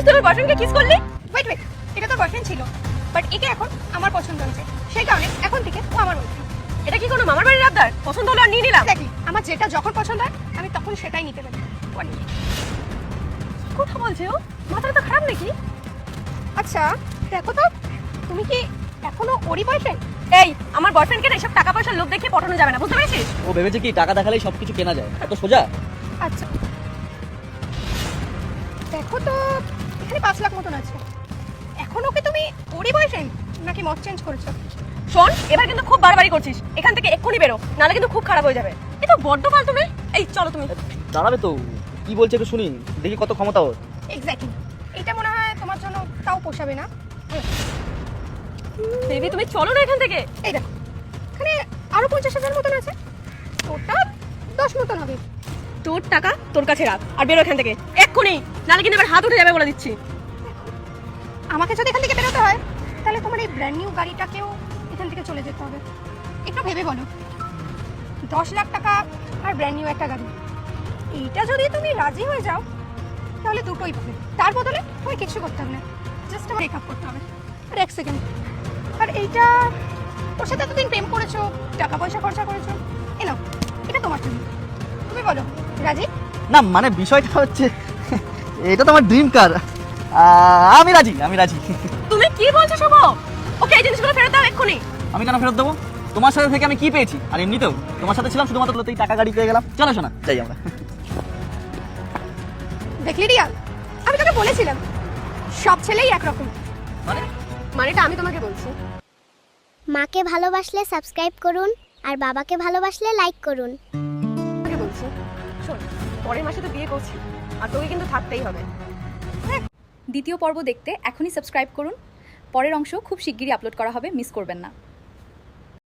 তোর বয়ফ্রেন্ডকে কিস করলি? ওয়েট ওয়েট, এটা তোর বয়ফ্রেন্ড ছিল, বাট একে এখন আমার পছন্দ হয়েছে, সেই কারণে এখন থেকে ও আমার বয়ফ্রেন্ড। এটা কি কোনো মামার বাড়ির আবদার? পছন্দ হলো আর নিয়ে নিলাম। দেখি, আমার যেটা যখন পছন্দ হয় আমি তখন সেটাই নিতে পারি। কথা বলছে ও, মাথাটা তো খারাপ নাকি? আচ্ছা দেখো তো, তুমি কি এখনো ওরই বয়ফ্রেন্ড? এই, আমার বয়ফ্রেন্ডকে না এসব টাকা পয়সার লোক দেখিয়ে পটানো যাবে না, বুঝতে পেরেছিস? ও ভেবেছে কি টাকা দেখালেই সবকিছু কেনা যায়, এত সোজা? আচ্ছা দেখো তো, এখানে 5 লাখ মতন আছে। এখন ওকে তুমি ওরই বয়ফ্রেন্ড নাকি মত চেঞ্জ করেছো? শোন, এবার কিন্তু খুব বাড়াবাড়ি করছিস, এখান থেকে এক্ষুনি বেরো, নাহলে কিন্তু খুব খারাপ হয়ে যাবে। এ তো বড্ড ফালতু মেয়ে। এই চলো তুমি। দাঁড়াবে তো, কি বলছে একটু শুনি, দেখি কত ক্ষমতা ওর। এক্স্যাক্টলি, এটা মনে হয় তোমার জন্য তাও পোষাবে না। বেবি তুমি চলো না এখান থেকে। এই দেখো, এখানে আরো 50,000 মতন আছে, টোটাল 10 মতন হবে। তোর টাকা তোর কাছে রাখ আর বেরো এখান থেকে এক্ষুনি, নাহলে কিন্তু এবার হাত উঠে যাবে বলে দিচ্ছি। আমাকে যদি এখান থেকে বেরোতে হয় তাহলে তোমার এই ব্র্যান্ড নিউ গাড়িটাকেও এখান থেকে চলে যেতে হবে। একটু ভেবে বলো, 10 লাখ টাকা আর ব্র্যান্ড নিউ একটা গাড়ি, এইটা যদি তুমি রাজি হয়ে যাও তাহলে দুটোই পাবে। তার বদলে তোমায় কিছু করতে হবে না, জাস্ট আমার মেকআপ করতে হবে। আর 1 সেকেন্ড, আর এইটা ওর সাথে এতদিন প্রেম করেছো, টাকা পয়সা খরচা করেছো, এ নাও, এটা তোমার জন্য। তুমি বলো রাজি? না মানে বিষয়টা হচ্ছে, এটা তো আমার ড্রিম কার। আমি রাজি, আমি রাজি। তুমি কি বলছো শুভ? ওকে এই জিনিসগুলো ফেরত দাও এক্ষুনি। আমি কেন ফেরত দেবো? তোমার সাথে থেকে আমি কি পেয়েছি? আর এমনিতেও তোমার সাথে ছিলাম শুধুমাত্র তুই টাকা গাড়ি পেয়ে গেলাম। চলো শোনা যাই আমরা। দেখলি রিয়া, আমি তোকে বলেছিলাম সব ছেলেই একরকম। মানেটা আমি তোমাকে বলছি। মাকে ভালোবাসলে সাবস্ক্রাইব করুন আর বাবাকে ভালোবাসলে লাইক করুন। তোমাকে বলছি, শোন, পরের মাসে তো বিয়ে করছি আর তোকে কিন্তু থাকতেই হবে। দ্বিতীয় পর্ব দেখতে এখনই সাবস্ক্রাইব করুন। পরের অংশ খুব শিগগিরই আপলোড করা হবে, মিস করবেন না।